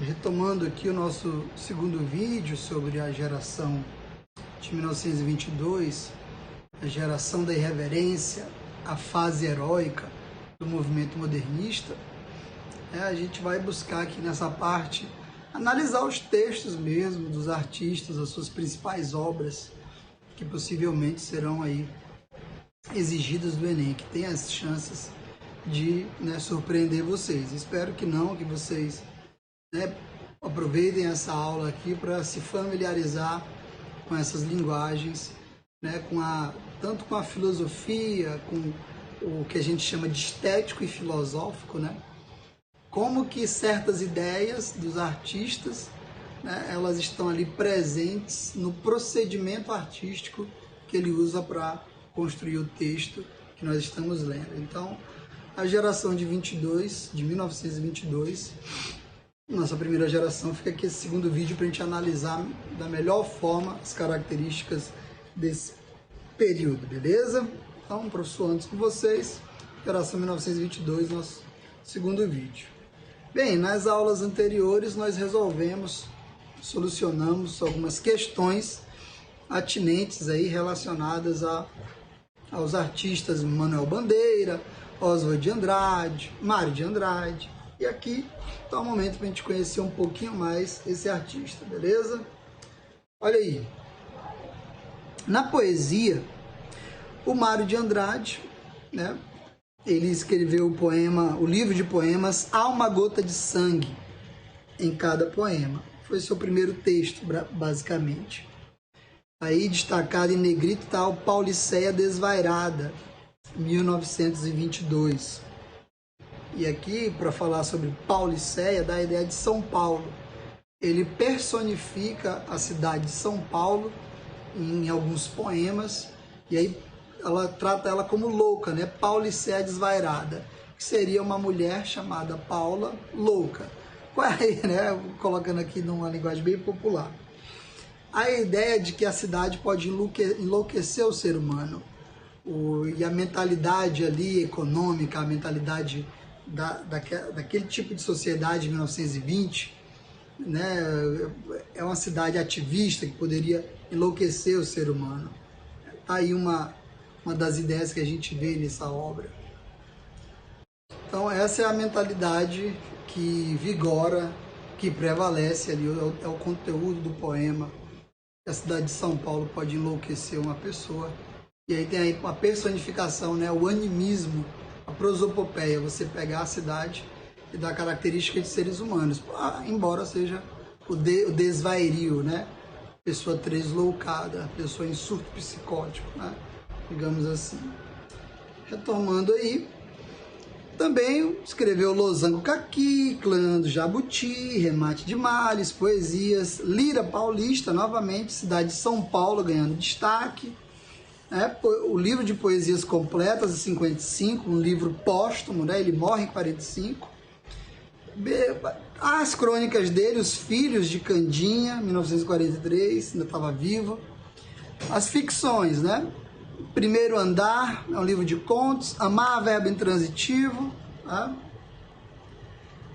retomando aqui o nosso segundo vídeo sobre a geração de 1922, a geração da irreverência, a fase heróica do movimento modernista, a gente vai buscar aqui nessa parte analisar os textos mesmo dos artistas, as suas principais obras, que possivelmente serão aí exigidas do Enem, que tem as chances de surpreender vocês. Espero que não, que vocês aproveitem essa aula aqui para se familiarizar com essas linguagens, tanto com a filosofia, com o que a gente chama de estético e filosófico, como que certas ideias dos artistas, elas estão ali presentes no procedimento artístico que ele usa para construir o texto que nós estamos lendo. Então, a geração de 1922, nossa primeira geração, fica aqui esse segundo vídeo para a gente analisar da melhor forma as características desse período, beleza? Então, professor, antes com vocês, geração 1922, nosso segundo vídeo. Bem, nas aulas anteriores nós solucionamos algumas questões atinentes aí relacionadas aos artistas Manuel Bandeira, Oswald de Andrade, Mário de Andrade. E aqui está o momento para a gente conhecer um pouquinho mais esse artista, beleza? Olha aí. Na poesia, o Mário de Andrade, ele escreveu o livro de poemas Há uma Gota de Sangue em cada poema. Foi seu primeiro texto, basicamente. Aí, destacado em negrito, está o Pauliceia Desvairada, 1922. E aqui, para falar sobre Pauliceia, dá a ideia de São Paulo. Ele personifica a cidade de São Paulo em alguns poemas, e aí ela trata ela como louca, Pauliceia Desvairada, que seria uma mulher chamada Paula louca. Colocando aqui numa linguagem bem popular. A ideia de que a cidade pode enlouquecer o ser humano, e a mentalidade ali econômica, a mentalidade daquele tipo de sociedade de 1920, é uma cidade ativista que poderia enlouquecer o ser humano. Está aí uma das ideias que a gente vê nessa obra. Então essa é a mentalidade que vigora, que prevalece ali, é o conteúdo do poema. A cidade de São Paulo pode enlouquecer uma pessoa. E aí tem aí a personificação, o animismo, a prosopopeia, você pegar a cidade e dar características de seres humanos, embora seja o desvairio, pessoa tresloucada, pessoa em surto psicótico, digamos assim. Retomando aí, também escreveu Losango Caqui, Clã do Jabuti, Remate de Males, poesias, Lira Paulista, novamente, cidade de São Paulo ganhando destaque, o livro de poesias completas, em 55, um livro póstumo, ele morre em 45. As crônicas dele, Os Filhos de Candinha, 1943, ainda estava vivo. As ficções, Primeiro Andar, é um livro de contos, Amar, Verbo Intransitivo.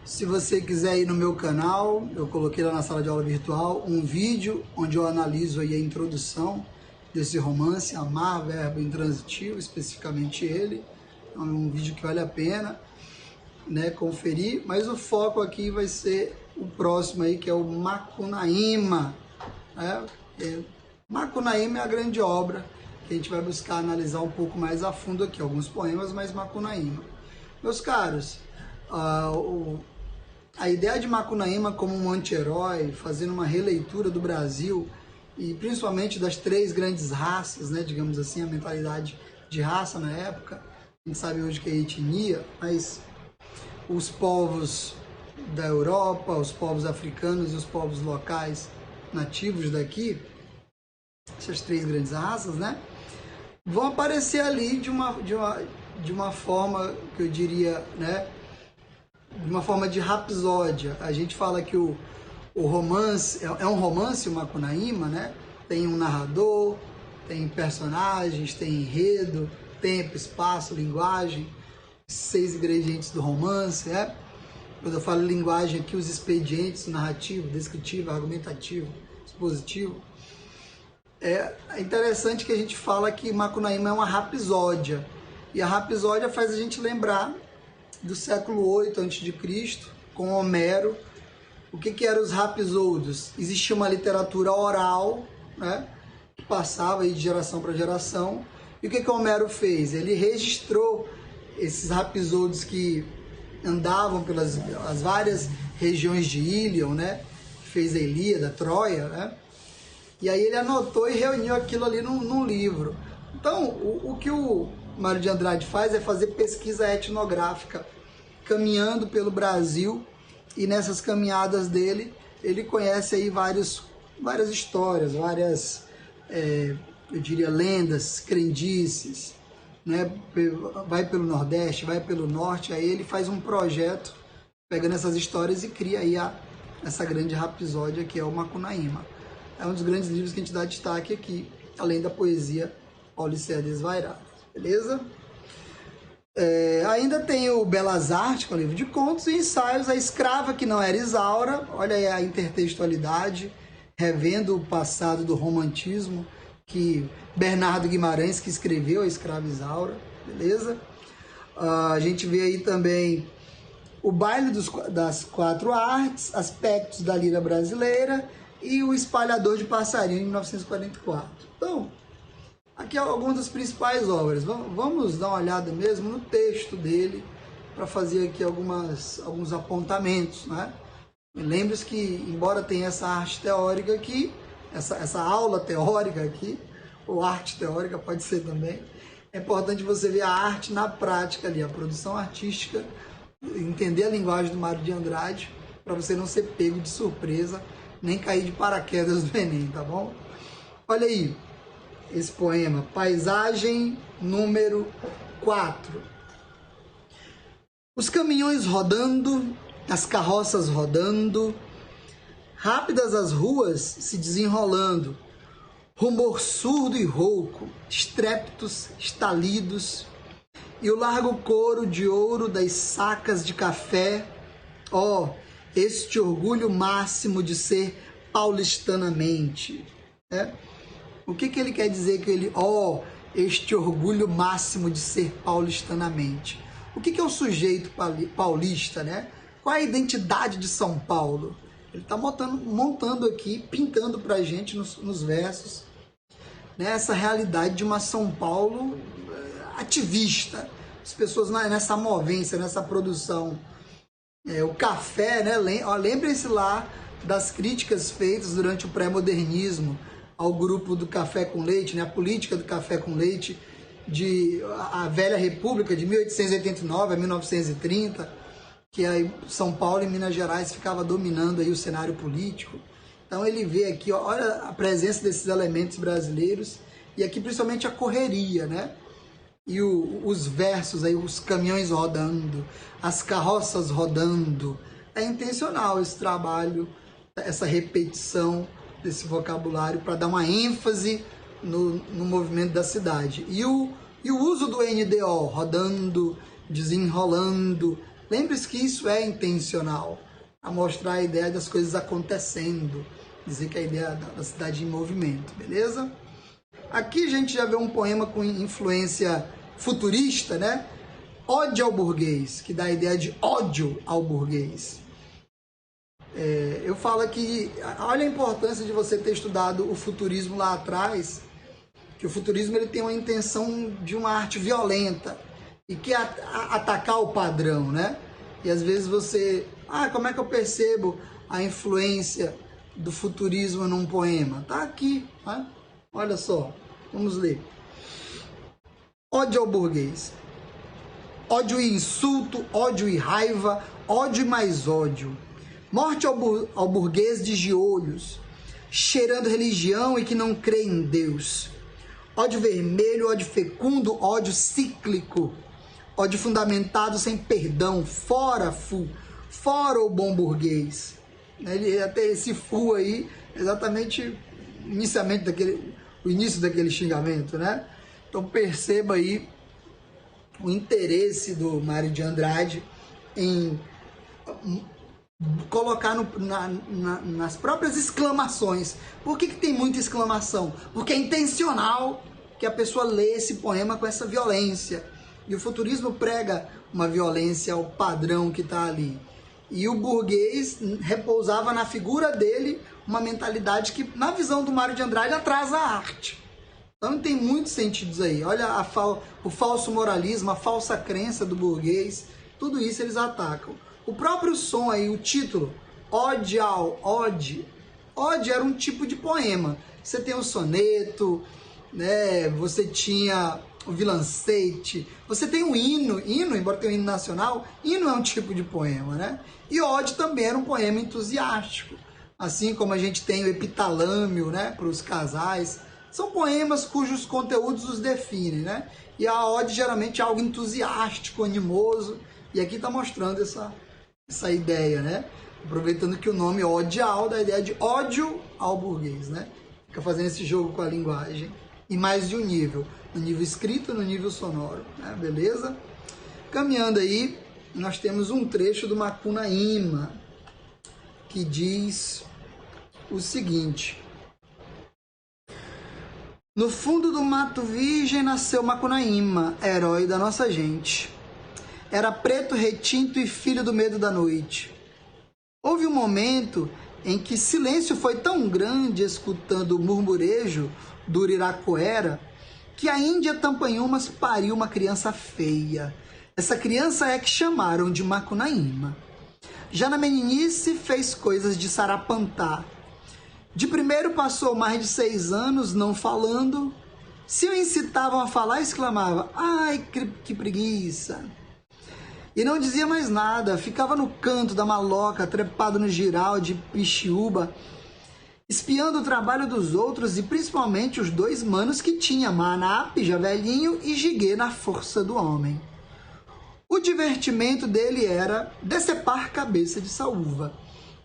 Se você quiser ir no meu canal, eu coloquei lá na sala de aula virtual um vídeo onde eu analiso aí a introdução desse romance, Amar, Verbo Intransitivo, especificamente ele. É um vídeo que vale a pena conferir, mas o foco aqui vai ser o próximo aí, que é o Macunaíma. Macunaíma é a grande obra que a gente vai buscar analisar um pouco mais a fundo aqui, alguns poemas, mas Macunaíma. Meus caros, a ideia de Macunaíma como um anti-herói, fazendo uma releitura do Brasil, e principalmente das três grandes raças, digamos assim, a mentalidade de raça na época, a gente sabe hoje que é etnia, mas os povos da Europa, os povos africanos e os povos locais nativos daqui, essas três grandes raças, vão aparecer ali de uma forma que eu diria, de uma forma de rapsódia. A gente fala que o romance é um romance, o Macunaíma, tem um narrador, tem personagens, tem enredo, tempo, espaço, linguagem, 6 ingredientes do romance, Quando eu falo linguagem aqui, os expedientes, narrativo, descritivo, argumentativo, expositivo. É interessante que a gente fala que Macunaíma é uma rapsódia. E a rapsódia faz a gente lembrar do século VIII a.C., com Homero. O que eram os rapsódios? Existia uma literatura oral, né, que passava aí de geração para geração. E o que Homero fez? Ele registrou esses rapsódios que andavam pelas as várias regiões de Ílion, né? Fez a Ilíada, Troia, né? E aí ele anotou e reuniu aquilo ali num livro. Então, o que o Mário de Andrade faz é fazer pesquisa etnográfica, caminhando pelo Brasil, e nessas caminhadas dele, ele conhece aí várias histórias, várias, eu diria, lendas, crendices, né? Vai pelo Nordeste, vai pelo Norte, aí ele faz um projeto pegando essas histórias e cria aí essa grande rapsódia que é o Macunaíma. É um dos grandes livros que a gente dá destaque aqui, além da poesia Paulicéia Desvairada, beleza? Ainda tem o Belas Artes, que é um livro de contos, e ensaios A Escrava que Não Era Isaura. Olha aí a intertextualidade, revendo o passado do romantismo, que Bernardo Guimarães que escreveu A Escrava Isaura, beleza? A gente vê aí também o Baile das Quatro Artes, Aspectos da Lira Brasileira e O Espalhador de Passarinho, em 1944. Então, aqui algumas das principais obras. Vamos dar uma olhada mesmo no texto dele para fazer aqui alguns apontamentos, né? Lembre-se que, embora tenha essa arte teórica aqui, essa aula teórica aqui, ou arte teórica pode ser também, é importante você ver a arte na prática ali, a produção artística, entender a linguagem do Mário de Andrade, para você não ser pego de surpresa, nem cair de paraquedas do Enem, tá bom? Olha aí, esse poema, Paisagem número 4. Os caminhões rodando, as carroças rodando, rápidas as ruas se desenrolando, rumor surdo e rouco, estrépitos, estalidos, e o largo coro de ouro das sacas de café. Ó, este orgulho máximo de ser paulistanamente, né? O que ele quer dizer que ele, este orgulho máximo de ser paulistanamente? O que é o sujeito paulista, né? Qual é a identidade de São Paulo? Ele está montando aqui, pintando para a gente nos versos, né, essa realidade de uma São Paulo ativista, as pessoas nessa movência, nessa produção. O café, né? Lembrem-se lá das críticas feitas durante o pré-modernismo ao grupo do café com leite, né? A política do café com leite, a Velha República, de 1889 a 1930, que aí São Paulo e Minas Gerais ficava dominando aí o cenário político. Então ele vê aqui, olha a presença desses elementos brasileiros, e aqui principalmente a correria, né? E os versos aí, os caminhões rodando, as carroças rodando. É intencional esse trabalho, essa repetição desse vocabulário para dar uma ênfase no movimento da cidade. E o uso do NDO, rodando, desenrolando. Lembre-se que isso é intencional, a mostrar a ideia das coisas acontecendo, dizer que a ideia da cidade em movimento, beleza? Aqui a gente já vê um poema com influência futurista, né? Ódio ao burguês, que dá a ideia de ódio ao burguês. Eu falo aqui, olha a importância de você ter estudado o futurismo lá atrás, que o futurismo ele tem uma intenção de uma arte violenta e que atacar o padrão, né? E às vezes você, como é que eu percebo a influência do futurismo num poema? Tá aqui, né? Olha só, vamos ler. Ódio ao burguês. Ódio e insulto, ódio e raiva, ódio e mais ódio. Morte ao burguês de giolhos, cheirando religião e que não crê em Deus. Ódio vermelho, ódio fecundo, ódio cíclico. Ódio fundamentado sem perdão, fora o bom burguês. Ele até esse fu aí, exatamente o início daquele xingamento, né? Então perceba aí o interesse do Mário de Andrade em colocar nas próprias exclamações. Por que tem muita exclamação? Porque é intencional que a pessoa lê esse poema com essa violência. E o futurismo prega uma violência ao padrão que está ali. E o burguês repousava na figura dele uma mentalidade que, na visão do Mário de Andrade, atrasa a arte. Então tem muitos sentidos aí. Olha o falso moralismo, a falsa crença do burguês, tudo isso eles atacam. O próprio som aí, o título, Ode ao Ode. Ode era um tipo de poema. Você tem o soneto, né? Você tinha o vilancete, você tem o hino, embora tenha o hino nacional, hino é um tipo de poema, né? E ode também era um poema entusiástico, assim como a gente tem o epitalâmio, né, para os casais. São poemas cujos conteúdos os definem, né? E a ode geralmente é algo entusiástico, animoso, e aqui está mostrando essa ideia, né? Aproveitando que o nome ode ao, da ideia de ódio ao burguês, né? Fica fazendo esse jogo com a linguagem. E mais de um nível, no nível escrito, no nível sonoro, né? Beleza? Caminhando aí, nós temos um trecho do Macunaíma, que diz o seguinte: no fundo do mato virgem nasceu Macunaíma, herói da nossa gente. Era preto, retinto e filho do medo da noite. Houve um momento em que silêncio foi tão grande, escutando o murmurejo do Uriracoera, que a Índia Tampanhumas pariu uma criança feia. Essa criança é que chamaram de Macunaíma. Já na meninice fez coisas de sarapantá. De primeiro passou mais de 6 anos não falando. Se o incitavam a falar, exclamava: ai, que preguiça! E não dizia mais nada, ficava no canto da maloca, trepado no giral de Pixiúba, espiando o trabalho dos outros e principalmente os 2 manos que tinha, Manape, já velhinho, e Jiguê na força do homem. O divertimento dele era decepar cabeça de saúva.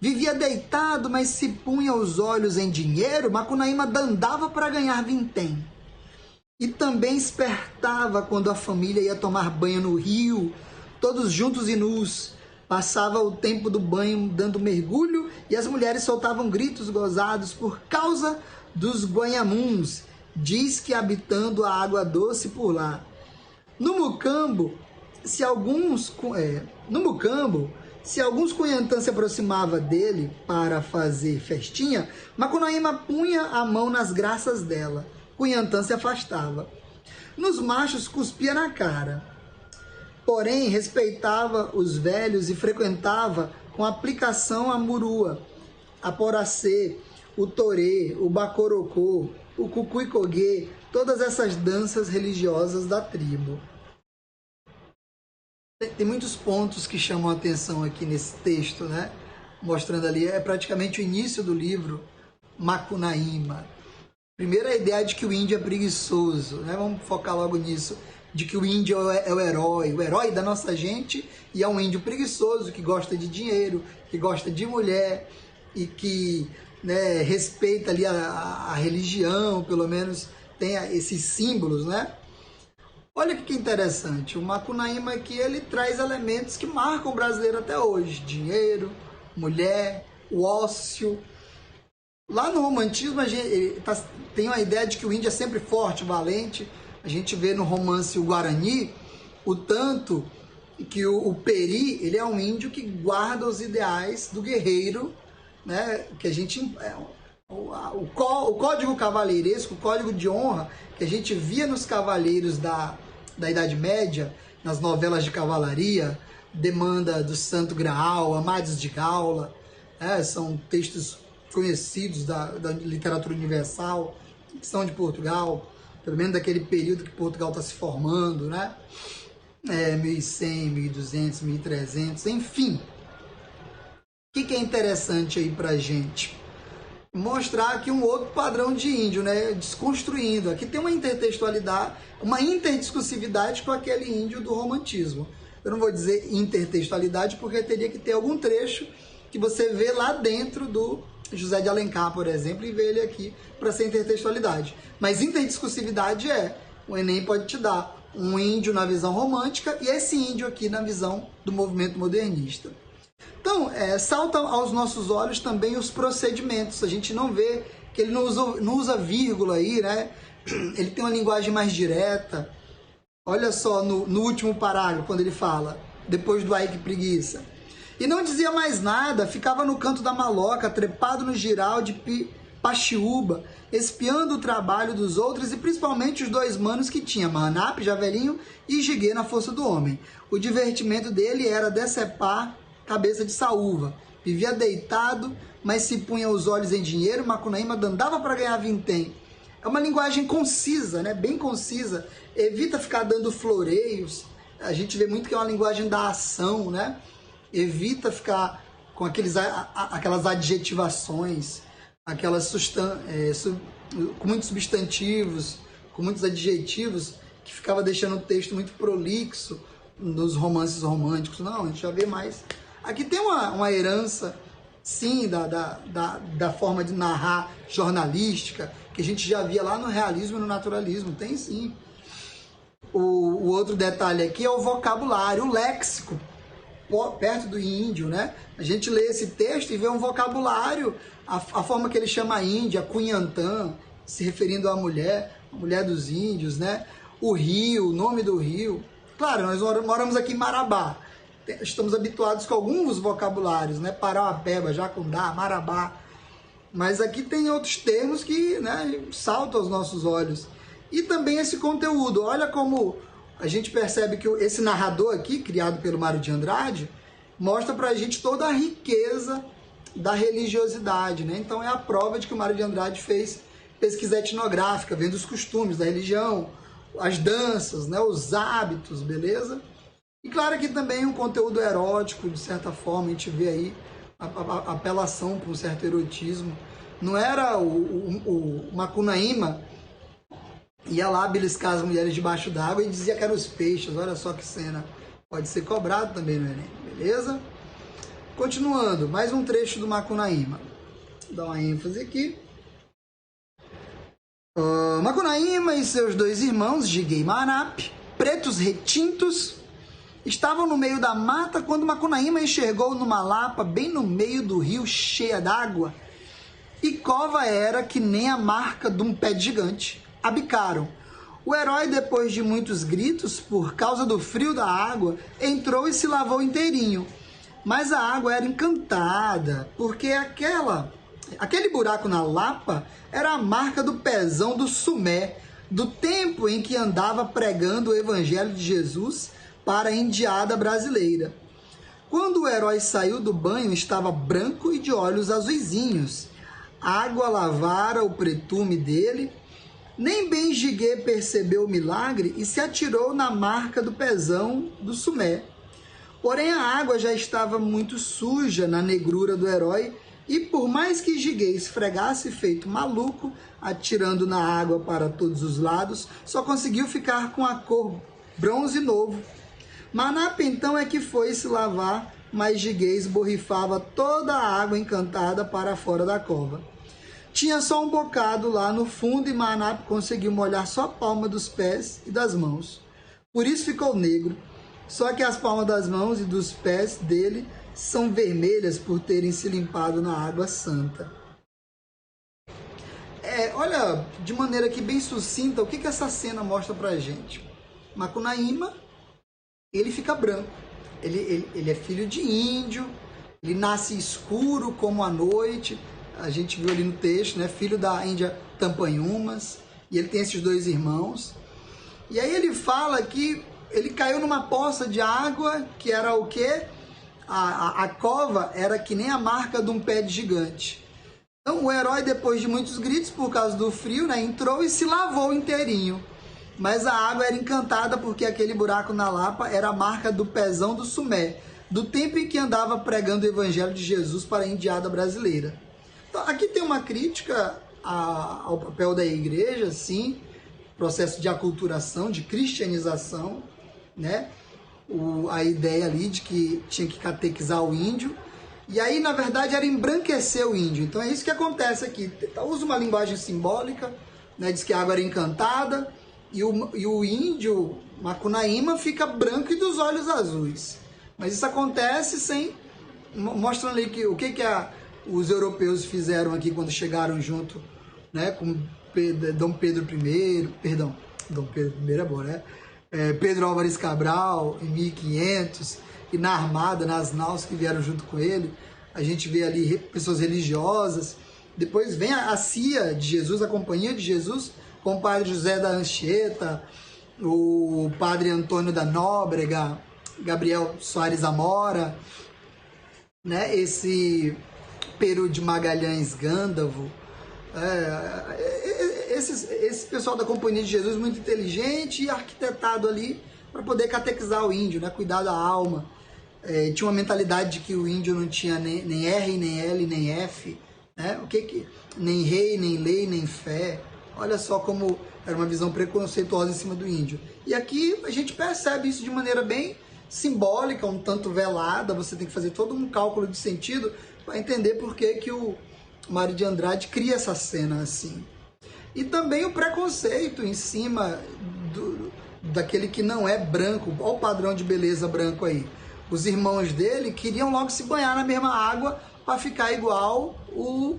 Vivia deitado, mas se punha os olhos em dinheiro, Macunaíma dandava para ganhar vintém. E também espertava quando a família ia tomar banho no rio, todos juntos e nus. Passava o tempo do banho dando mergulho e as mulheres soltavam gritos gozados por causa dos guanhamuns, diz que habitando a água doce por lá. No Mucambo, se alguns cunhantãs se aproximavam dele para fazer festinha, Macunaíma punha a mão nas graças dela. Cunhantã se afastava. Nos machos cuspia na cara. Porém, respeitava os velhos e frequentava com aplicação a murua, a poracê, o torê, o bacorocô, o cucuicoguê, todas essas danças religiosas da tribo. Tem muitos pontos que chamam a atenção aqui nesse texto, né? Mostrando ali, é praticamente o início do livro, Macunaíma. Primeiro, a ideia de que o índio é preguiçoso, né? Vamos focar logo nisso. De que o índio é o herói da nossa gente, e é um índio preguiçoso, que gosta de dinheiro, que gosta de mulher, e que, né, respeita ali a religião, pelo menos tem esses símbolos, né? Olha que interessante, o Macunaíma aqui, ele traz elementos que marcam o brasileiro até hoje: dinheiro, mulher, o ócio. Lá no romantismo, tem a ideia de que o índio é sempre forte, valente. A gente vê no romance O Guarani o tanto que o Peri, ele é um índio que guarda os ideais do guerreiro, né? Que a gente, o código cavaleiresco, o código de honra que a gente via nos cavaleiros da Idade Média, nas novelas de cavalaria, Demanda do Santo Graal, Amadis de Gaula, são textos conhecidos da literatura universal, que são de Portugal, pelo menos daquele período que Portugal está se formando, né? 1100, 1200, 1300, enfim. O que é interessante aí pra gente? Mostrar aqui um outro padrão de índio, né? Desconstruindo. Aqui tem uma intertextualidade, uma interdiscursividade com aquele índio do romantismo. Eu não vou dizer intertextualidade porque teria que ter algum trecho que você vê lá dentro do José de Alencar, por exemplo, e ver ele aqui para ser intertextualidade. Mas interdiscursividade o Enem pode te dar um índio na visão romântica e esse índio aqui na visão do movimento modernista. Então, salta aos nossos olhos também os procedimentos. A gente não vê que ele não usa vírgula aí, né? Ele tem uma linguagem mais direta. Olha só no último parágrafo, quando ele fala, depois do ai que preguiça. E não dizia mais nada, ficava no canto da maloca, trepado no giral de Paxiúba, espiando o trabalho dos outros e principalmente os dois manos que tinha, Manap, Javelinho e Jiguê na força do homem. O divertimento dele era decepar cabeça de saúva. Vivia deitado, mas se punha os olhos em dinheiro, Macunaíma andava para ganhar vintém. É uma linguagem concisa, né? Bem concisa. Evita ficar dando floreios. A gente vê muito que é uma linguagem da ação, né? Evita ficar com aquelas adjetivações, com muitos substantivos, com muitos adjetivos, que ficava deixando o texto muito prolixo nos romances românticos. Não, a gente já vê mais. Aqui tem uma herança, sim, da forma de narrar jornalística, que a gente já via lá no realismo e no naturalismo. Tem sim. O outro detalhe aqui é o vocabulário, o léxico, perto do índio, né? A gente lê esse texto e vê um vocabulário, a forma que ele chama a Índia, Cunhantã, se referindo à mulher, a mulher dos índios, né? O rio, o nome do rio. Claro, nós moramos aqui em Marabá, estamos habituados com alguns vocabulários, né? Parauapeba, Jacundá, Marabá. Mas aqui tem outros termos que, né, saltam aos nossos olhos. E também esse conteúdo. Olha como a gente percebe que esse narrador aqui, criado pelo Mário de Andrade, mostra pra gente toda a riqueza da religiosidade, né? Então é a prova de que o Mário de Andrade fez pesquisa etnográfica, vendo os costumes da religião, as danças, né, os hábitos, beleza? E claro que também um conteúdo erótico, de certa forma, a gente vê aí a apelação para um certo erotismo. Não era o Macunaíma ia lá beliscar as mulheres debaixo d'água e dizia que eram os peixes. Olha só que cena. Pode ser cobrado também no Enem, beleza? Continuando, mais um trecho do Macunaíma. Vou dar uma ênfase aqui. Macunaíma e seus dois irmãos, Jiguê e Manap, pretos retintos, estavam no meio da mata quando Macunaíma enxergou numa lapa bem no meio do rio cheia d'água. E cova era que nem a marca de um pé de gigante. Abicaram. O herói, depois de muitos gritos, por causa do frio da água, entrou e se lavou inteirinho. Mas a água era encantada, porque aquele buraco na lapa era a marca do pezão do Sumé, do tempo em que andava pregando o evangelho de Jesus para a indiada brasileira. Quando o herói saiu do banho, estava branco e de olhos azuisinhos. A água lavara o pretume dele. Nem bem Jiguê percebeu o milagre e se atirou na marca do pezão do Sumé. Porém, a água já estava muito suja na negrura do herói e por mais que Jiguê esfregasse feito maluco, atirando na água para todos os lados, só conseguiu ficar com a cor bronze novo. Manap então é que foi se lavar, mas Jiguê esborrifava toda a água encantada para fora da cova. Tinha só um bocado lá no fundo e Manap conseguiu molhar só a palma dos pés e das mãos. Por isso ficou negro. Só que as palmas das mãos e dos pés dele são vermelhas por terem se limpado na água santa. Olha, de maneira aqui bem sucinta, o que essa cena mostra pra gente? Macunaíma, ele fica branco. Ele é filho de índio, ele nasce escuro como a noite. A gente viu ali no texto, né? Filho da Índia Tampanhumas, e ele tem esses dois irmãos. E aí ele fala que ele caiu numa poça de água, que era o quê? A cova era que nem a marca de um pé de gigante. Então o herói, depois de muitos gritos por causa do frio, né, entrou e se lavou inteirinho. Mas a água era encantada porque aquele buraco na lapa era a marca do pezão do Sumé, do tempo em que andava pregando o evangelho de Jesus para a indiada brasileira. Então, aqui tem uma crítica ao papel da igreja, sim, processo de aculturação, de cristianização, né? A ideia ali de que tinha que catequizar o índio, e aí, na verdade, era embranquecer o índio. Então, é isso que acontece aqui. Usa uma linguagem simbólica, né? Diz que a água era encantada, e o índio, Macunaíma, fica branco e dos olhos azuis. Mas isso acontece sem mostrando ali o que os europeus fizeram aqui quando chegaram junto, né, com Dom Pedro I, perdão, Dom Pedro I é bom, né? Pedro Álvares Cabral, em 1500, e na armada, nas naus que vieram junto com ele, a gente vê ali pessoas religiosas. Depois vem a CIA de Jesus, a Companhia de Jesus, com o padre José da Anchieta, o padre Antônio da Nóbrega, Gabriel Soares Amora, né? Esse Peru de Magalhães Gândavo, esse pessoal da Companhia de Jesus muito inteligente e arquitetado ali para poder catequizar o índio, né? Cuidar da alma. Tinha uma mentalidade de que o índio não tinha nem R, nem L, nem F, né? Nem rei, nem lei, nem fé. Olha só como era uma visão preconceituosa em cima do índio. E aqui a gente percebe isso de maneira bem simbólica, um tanto velada. Você tem que fazer todo um cálculo de sentido para entender por que o Mário de Andrade cria essa cena assim. E também o preconceito em cima daquele que não é branco. Olha o padrão de beleza branco aí. Os irmãos dele queriam logo se banhar na mesma água para ficar igual o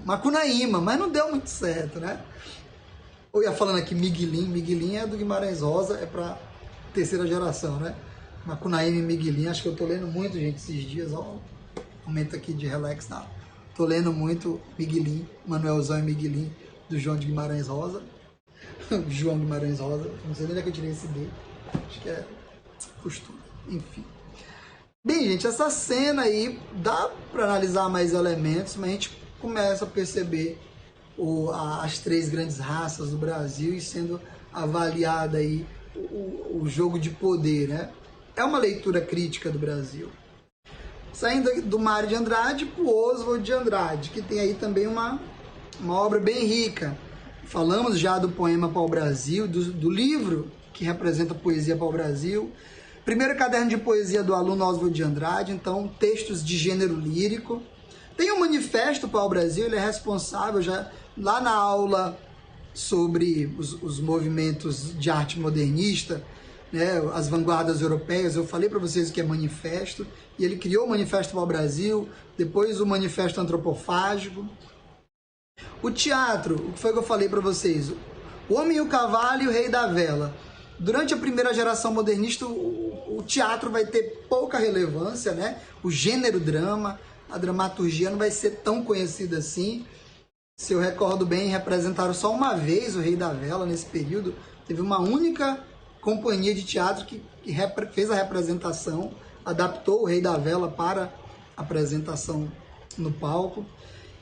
Macunaíma, mas não deu muito certo, né? Eu ia falando aqui Miguelim é do Guimarães Rosa, é para terceira geração, né? Macunaíma e Miguelim, acho que eu tô lendo muito, gente, esses dias, ó, momento aqui de relax, não. Tô lendo muito Miguelim, Manuelzão e Miguelim, do João de Guimarães Rosa. João Guimarães Rosa, não sei nem onde é que eu tirei esse D, acho que é costume, enfim. Bem, gente, essa cena aí dá para analisar mais elementos, mas a gente começa a perceber as três grandes raças do Brasil e sendo avaliada aí o jogo de poder, né? É uma leitura crítica do Brasil. Saindo do Mário de Andrade para o Oswald de Andrade, que tem aí também uma obra bem rica. Falamos já do poema Pau-Brasil, do livro que representa a poesia Pau-Brasil. Primeiro caderno de poesia do aluno Oswald de Andrade, então textos de gênero lírico. Tem o Manifesto Pau-Brasil, ele é responsável já lá na aula sobre os movimentos de arte modernista, né, as vanguardas europeias. Eu falei para vocês o que é manifesto, e ele criou o Manifesto Pau-Brasil, depois o Manifesto Antropofágico. O teatro, o que foi que eu falei para vocês? O Homem e o Cavalo e o Rei da Vela. Durante a primeira geração modernista, o teatro vai ter pouca relevância, né? O gênero drama, a dramaturgia não vai ser tão conhecida assim. Se eu recordo bem, representaram só uma vez o Rei da Vela nesse período. Teve uma única companhia de teatro que fez a representação, adaptou o Rei da Vela para apresentação no palco.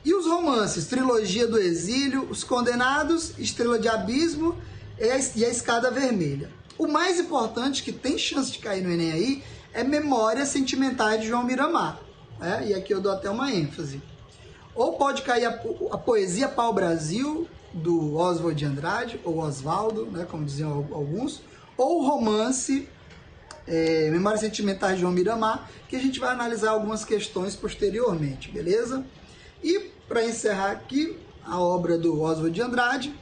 E os romances, Trilogia do Exílio, Os Condenados, Estrela de Abismo e A Escada Vermelha. O mais importante, que tem chance de cair no Enem aí, é Memórias Sentimentais de João Miramar. Né? E aqui eu dou até uma ênfase. Ou pode cair a poesia Pau-Brasil, do Oswald de Andrade, ou Osvaldo, né, como diziam alguns, ou o romance Memórias Sentimentais de João Miramar, que a gente vai analisar algumas questões posteriormente, beleza? E para encerrar aqui a obra do Oswald de Andrade,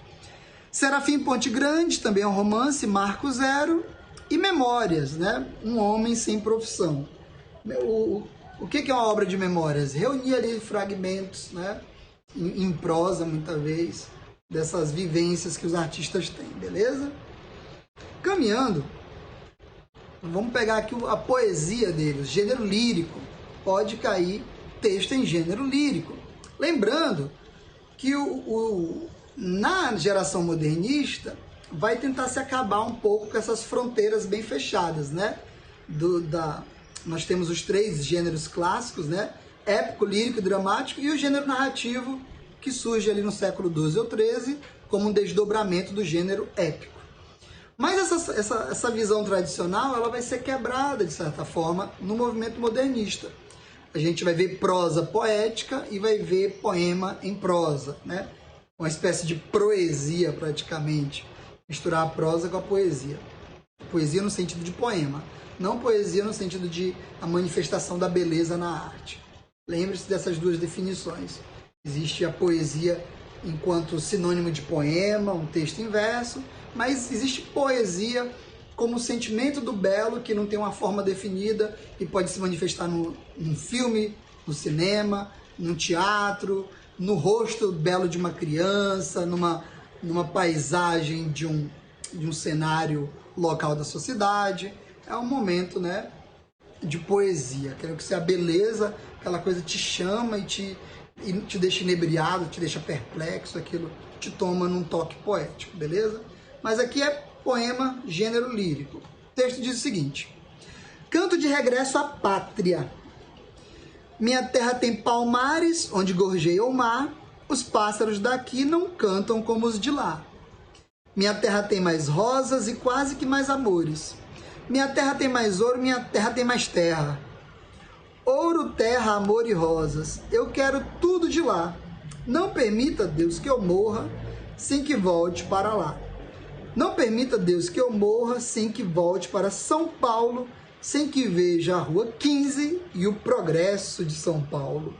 Serafim Ponte Grande, também é um romance, Marco Zero, e Memórias, né? Um Homem Sem Profissão. O que é uma obra de memórias? Reunir ali fragmentos, né? Em prosa, muitas vezes, dessas vivências que os artistas têm, beleza? Caminhando, vamos pegar aqui a poesia deles, gênero lírico. Pode cair texto em gênero lírico. Lembrando que na geração modernista vai tentar se acabar um pouco com essas fronteiras bem fechadas, né? Nós temos os três gêneros clássicos, né? Épico, lírico e dramático, e o gênero narrativo, que surge ali no século XII ou XIII como um desdobramento do gênero épico. Mas essa visão tradicional ela vai ser quebrada, de certa forma, no movimento modernista. A gente vai ver prosa poética e vai ver poema em prosa, né? Uma espécie de proesia, praticamente. Misturar a prosa com a poesia. Poesia no sentido de poema, não poesia no sentido de a manifestação da beleza na arte. Lembre-se dessas duas definições. Existe a poesia enquanto sinônimo de poema, um texto em verso, mas existe poesia como o sentimento do belo, que não tem uma forma definida e pode se manifestar num filme, no cinema, num teatro, no rosto belo de uma criança, numa paisagem de um cenário local da sociedade. É um momento, né, de poesia. Quero que a beleza, aquela coisa te chama e te deixa inebriado, te deixa perplexo, aquilo te toma num toque poético, beleza? Mas aqui é poema gênero lírico. O texto diz o seguinte: canto de regresso à pátria. Minha terra tem palmares, onde gorjeia o mar, os pássaros daqui não cantam como os de lá. Minha terra tem mais rosas e quase que mais amores. Minha terra tem mais ouro, minha terra tem mais terra. Ouro, terra, amor e rosas, eu quero tudo de lá. Não permita, Deus, que eu morra sem que volte para lá. Não permita, Deus, que eu morra sem que volte para São Paulo, sem que veja a Rua 15 e o progresso de São Paulo.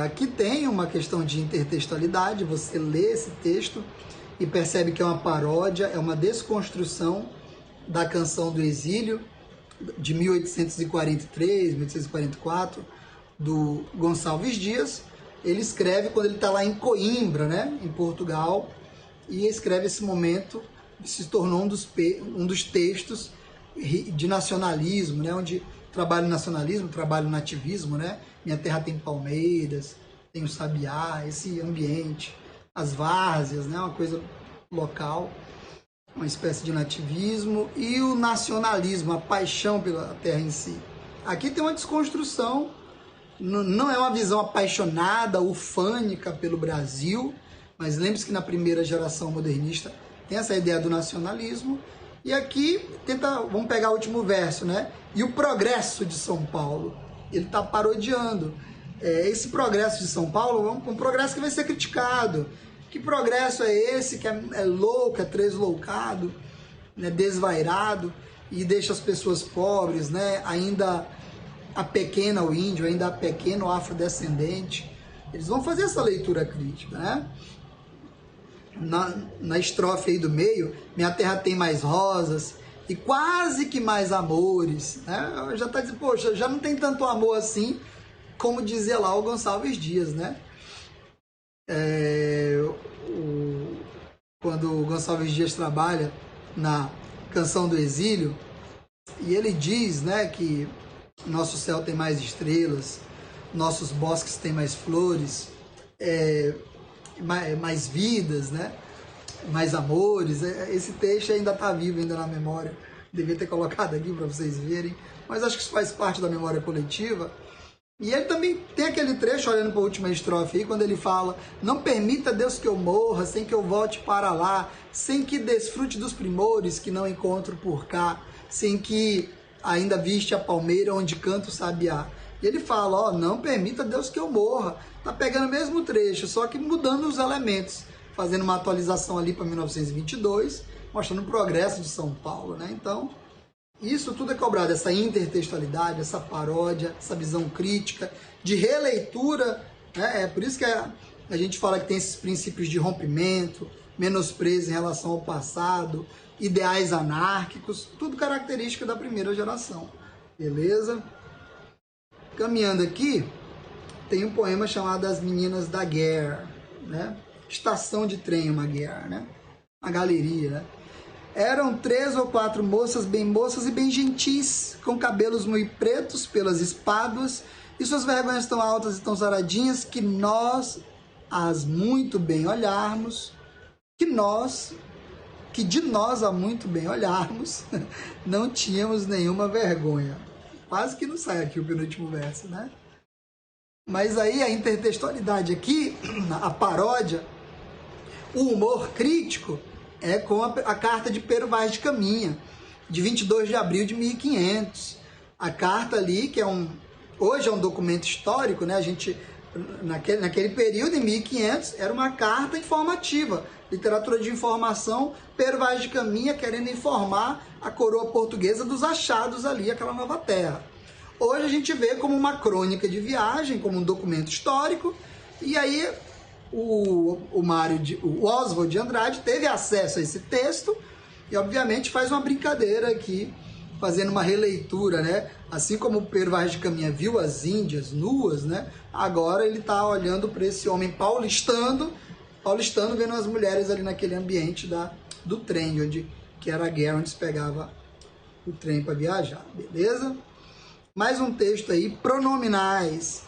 Aqui tem uma questão de intertextualidade. Você lê esse texto e percebe que é uma paródia, é uma desconstrução da Canção do Exílio, de 1843, 1844, do Gonçalves Dias. Ele escreve quando ele está lá em Coimbra, né, em Portugal, e escreve esse momento, se tornou um dos textos de nacionalismo, né, onde trabalha o nacionalismo, trabalha o nativismo, né? Minha terra tem palmeiras, tem o sabiá, esse ambiente, as várzeas, né, uma coisa local, uma espécie de nativismo, e o nacionalismo, a paixão pela terra em si. Aqui tem uma desconstrução, não é uma visão apaixonada, ufânica pelo Brasil, mas lembre-se que na primeira geração modernista tem essa ideia do nacionalismo. E aqui vamos pegar o último verso, né? E o progresso de São Paulo, ele está parodiando. Esse progresso de São Paulo é um progresso que vai ser criticado. Que progresso é esse que é louco, é tresloucado, né, desvairado, e deixa as pessoas pobres, né, ainda apequena o índio, ainda apequena o afrodescendente? Eles vão fazer essa leitura crítica, né? Na estrofe aí do meio, minha terra tem mais rosas e quase que mais amores, né? Já está dizendo, poxa, já não tem tanto amor assim, como dizia lá o Gonçalves Dias, né? Quando o Gonçalves Dias trabalha na Canção do Exílio, e ele diz, né, que nosso céu tem mais estrelas, nossos bosques têm mais flores, mais vidas, né? Mais amores. Esse texto ainda está vivo, ainda na memória. Devia ter colocado aqui para vocês verem, mas acho que isso faz parte da memória coletiva. E ele também tem aquele trecho, olhando para a última estrofe aí, quando ele fala: não permita, Deus, que eu morra sem que eu volte para lá, sem que desfrute dos primores que não encontro por cá, sem que ainda viste a palmeira onde canta o sabiá. E ele fala, ó, não permita, Deus, que eu morra. Tá pegando o mesmo trecho, só que mudando os elementos, fazendo uma atualização ali para 1922, mostrando o progresso de São Paulo, né? Então, isso tudo é cobrado, essa intertextualidade, essa paródia, essa visão crítica, de releitura, né? É por isso que a gente fala que tem esses princípios de rompimento, menosprezo em relação ao passado, ideais anárquicos, tudo característica da primeira geração, beleza? Caminhando aqui, tem um poema chamado As Meninas da Guerra, né? Estação de trem, uma guerra, né? Uma galeria, né? Eram 3 ou 4 moças e bem gentis, com cabelos muito pretos pelas espáduas, e suas vergonhas tão altas e tão saradinhas, que nós as muito bem olharmos, que de nós a muito bem olharmos, não tínhamos nenhuma vergonha. Quase que não sai aqui o penúltimo verso, né? Mas aí a intertextualidade aqui, a paródia, o humor crítico, é com a carta de Pero Vaz de Caminha, de 22 de abril de 1500. A carta ali, que hoje é um documento histórico, né? A gente, naquele período, em 1500, era uma carta informativa, literatura de informação, Pero Vaz de Caminha querendo informar a coroa portuguesa dos achados ali, aquela nova terra. Hoje a gente vê como uma crônica de viagem, como um documento histórico, e aí o Oswald de Andrade teve acesso a esse texto E obviamente faz uma brincadeira aqui, fazendo uma releitura, né? Assim como o Pedro Vaz de Caminha viu as índias nuas, né? Agora ele está olhando para esse homem paulistano, vendo as mulheres ali naquele ambiente do trem, que era a guerra, onde se pegava o trem para viajar, beleza? Mais um texto aí, pronominais.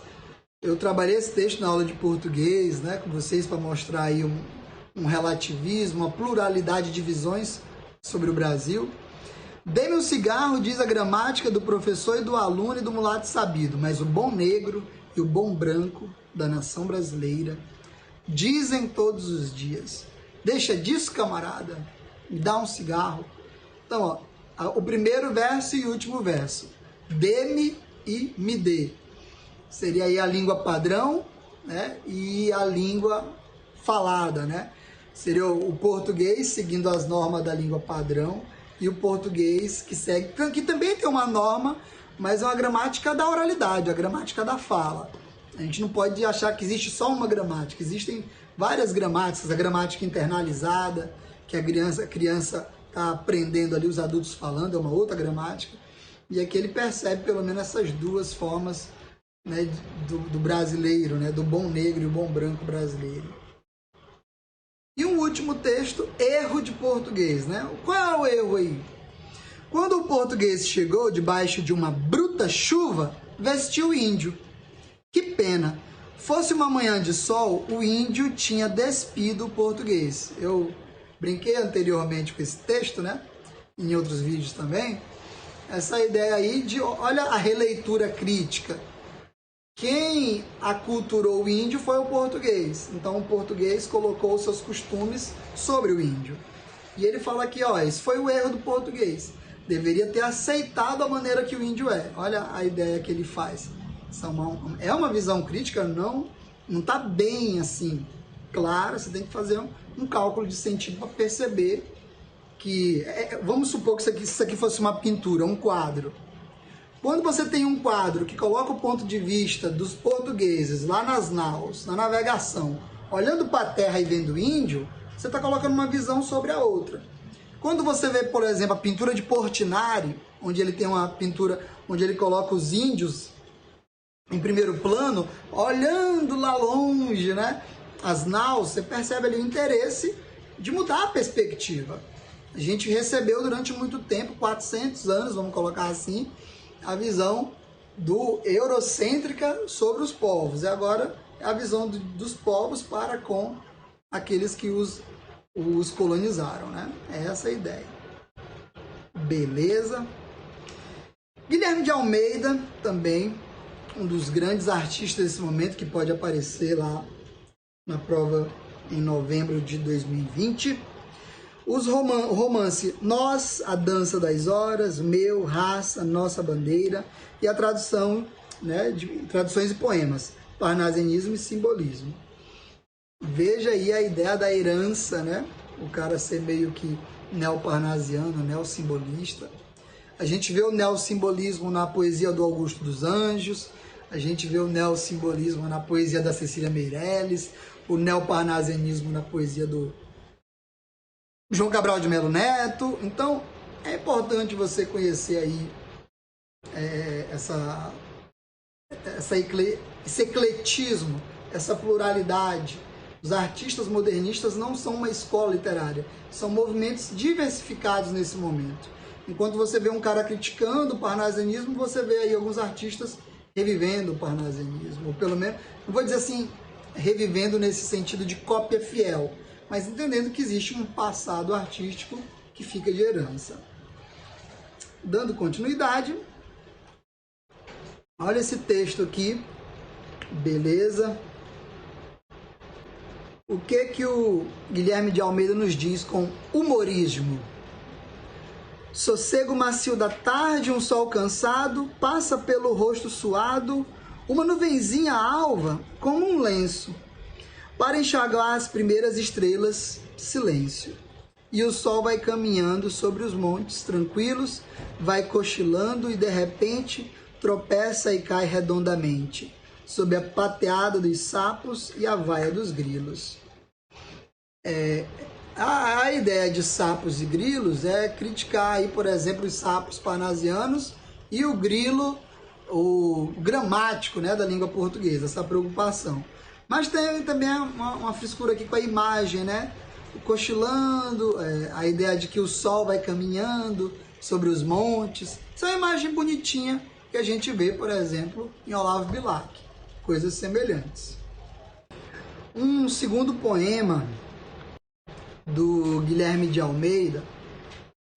Eu trabalhei esse texto na aula de português, né, com vocês, para mostrar aí um relativismo, uma pluralidade de visões sobre o Brasil. Dê-me um cigarro, diz a gramática do professor e do aluno e do mulato sabido, mas o bom negro e o bom branco da nação brasileira dizem todos os dias: deixa disso, camarada, me dá um cigarro. Então, ó, o primeiro verso e o último verso. Dê-me e me dê. Seria aí a língua padrão, né? E a língua falada, né? Seria o português seguindo as normas da língua padrão e o português que segue, que também tem uma norma, mas é uma gramática da oralidade, a gramática da fala. A gente não pode achar que existe só uma gramática, existem várias gramáticas, a gramática internalizada, que a criança está aprendendo ali, os adultos falando, é uma outra gramática. E aqui ele percebe pelo menos essas duas formas, né, do brasileiro, né, do bom negro e o bom branco brasileiro. E um último texto, erro de português, né? Qual é o erro aí? Quando o português chegou debaixo de uma bruta chuva, vestiu o índio. Que pena! Fosse uma manhã de sol, o índio tinha despido o português. Eu brinquei anteriormente com esse texto, né? Em outros vídeos também. Essa ideia aí de, olha a releitura crítica. Quem aculturou o índio foi o português. Então o português colocou os seus costumes sobre o índio. E ele fala aqui, ó, esse foi o erro do português. Deveria ter aceitado a maneira que o índio é. Olha a ideia que ele faz. É uma visão crítica, não está bem assim clara. Você tem que fazer um cálculo de sentido para perceber que... vamos supor que isso aqui fosse uma pintura, um quadro. Quando você tem um quadro que coloca o ponto de vista dos portugueses lá nas naus, na navegação, olhando para a terra e vendo o índio, você está colocando uma visão sobre a outra. Quando você vê, por exemplo, a pintura de Portinari, onde ele tem uma pintura onde ele coloca os índios em primeiro plano, olhando lá longe, né, as naus, você percebe ali o interesse de mudar a perspectiva. A gente recebeu durante muito tempo, 400 anos, vamos colocar assim, a visão eurocêntrica sobre os povos. E agora é a visão dos povos para com aqueles que os colonizaram, né? É essa a ideia. Beleza? Guilherme de Almeida, também um dos grandes artistas desse momento, que pode aparecer lá na prova em novembro de 2020. O romance Nós, a Dança das Horas, Meu, Raça, Nossa Bandeira, e a tradução, né, de traduções e poemas, Parnasianismo e Simbolismo. Veja aí a ideia da herança, né? O cara ser meio que neoparnasiano, neossimbolista. A gente vê o neossimbolismo na poesia do Augusto dos Anjos, a gente vê o neossimbolismo na poesia da Cecília Meirelles, o neoparnasianismo na poesia do João Cabral de Melo Neto. Então, é importante você conhecer aí esse ecletismo, essa pluralidade. Os artistas modernistas não são uma escola literária, são movimentos diversificados nesse momento. Enquanto você vê um cara criticando o parnasianismo, você vê aí alguns artistas revivendo o parnasianismo, ou pelo menos, não vou dizer assim, revivendo nesse sentido de cópia fiel, mas entendendo que existe um passado artístico que fica de herança. Dando continuidade, olha esse texto aqui, beleza? O que o Guilherme de Almeida nos diz com humorismo? Sossego macio da tarde, um sol cansado, passa pelo rosto suado, uma nuvenzinha alva como um lenço. Para enxaguar as primeiras estrelas, silêncio. E o sol vai caminhando sobre os montes tranquilos, vai cochilando e de repente tropeça e cai redondamente, sob a pateada dos sapos e a vaia dos grilos. A ideia de sapos e grilos é criticar aí, por exemplo, os sapos parnasianos e o grilo, o gramático, né, da língua portuguesa, essa preocupação. Mas tem também uma frescura aqui com a imagem, né, cochilando, a ideia de que o sol vai caminhando sobre os montes. Isso é uma imagem bonitinha que a gente vê, por exemplo, em Olavo Bilac, coisas semelhantes. Um segundo poema do Guilherme de Almeida,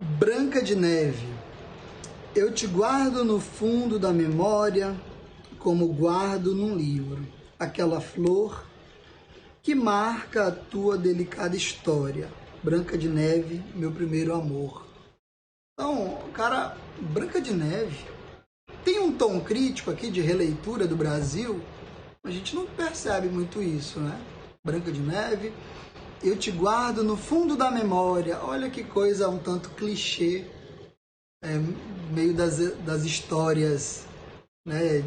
Branca de Neve. Eu te guardo no fundo da memória, como guardo num livro, aquela flor que marca a tua delicada história. Branca de Neve, meu primeiro amor. Então, cara, Branca de Neve tem um tom crítico aqui de releitura do Brasil, a gente não percebe muito isso, né? Branca de Neve, eu te guardo no fundo da memória. Olha que coisa um tanto clichê, meio das histórias, né,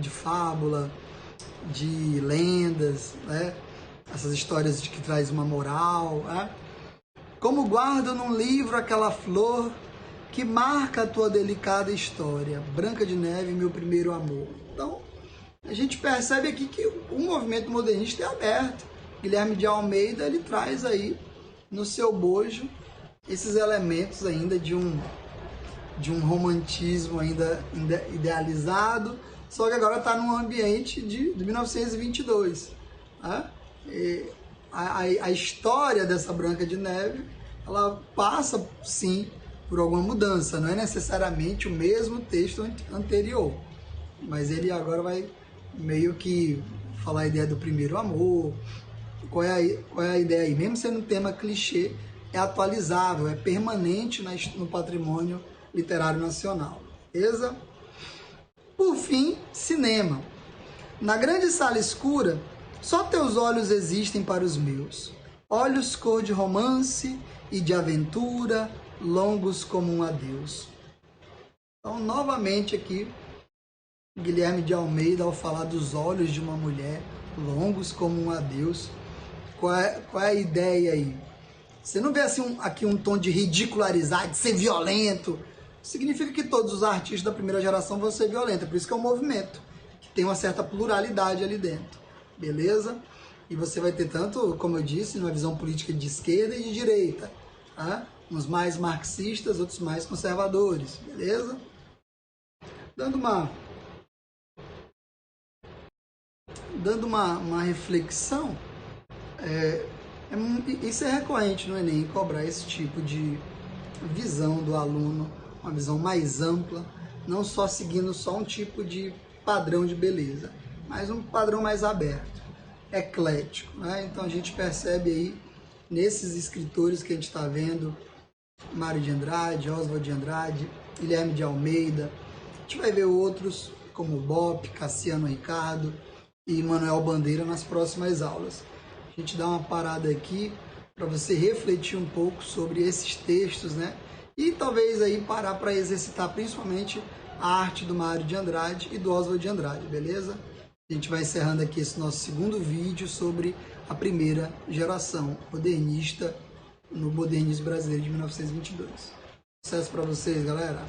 de fábula, de lendas, né? Essas histórias de que traz uma moral, né? Como guardo num livro aquela flor que marca a tua delicada história. Branca de Neve, meu primeiro amor. Então, a gente percebe aqui que o movimento modernista é aberto. Guilherme de Almeida, ele traz aí no seu bojo esses elementos ainda de um romantismo ainda idealizado, só que agora está num ambiente de 1922. Né? A história dessa Branca de Neve, ela passa, sim, por alguma mudança, não é necessariamente o mesmo texto anterior, mas ele agora vai meio que falar a ideia do primeiro amor. Qual é a ideia aí? Mesmo sendo um tema clichê, é atualizável, é permanente no patrimônio literário nacional. Beleza? Por fim, cinema. Na grande sala escura, só teus olhos existem para os meus. Olhos cor de romance e de aventura, longos como um adeus. Então, novamente aqui, Guilherme de Almeida, ao falar dos olhos de uma mulher, longos como um adeus, qual é a ideia aí? Você não vê assim aqui um tom de ridicularizar, de ser violento. Significa que todos os artistas da primeira geração vão ser violentos. Por isso que é um movimento, que tem uma certa pluralidade ali dentro. Beleza? E você vai ter tanto, como eu disse, uma visão política de esquerda e de direita. Tá? Uns mais marxistas, outros mais conservadores. Beleza? Dando uma reflexão, isso é recorrente no Enem, cobrar esse tipo de visão do aluno, uma visão mais ampla, não só seguindo só um tipo de padrão de beleza, mas um padrão mais aberto, eclético. Né? Então a gente percebe aí, nesses escritores que a gente está vendo, Mário de Andrade, Oswald de Andrade, Guilherme de Almeida, a gente vai ver outros como Bop, Cassiano Ricardo e Manuel Bandeira nas próximas aulas. A gente dá uma parada aqui para você refletir um pouco sobre esses textos, né? E talvez aí parar para exercitar principalmente a arte do Mário de Andrade e do Oswald de Andrade, beleza? A gente vai encerrando aqui esse nosso segundo vídeo sobre a primeira geração modernista no modernismo brasileiro de 1922. Sucesso para vocês, galera!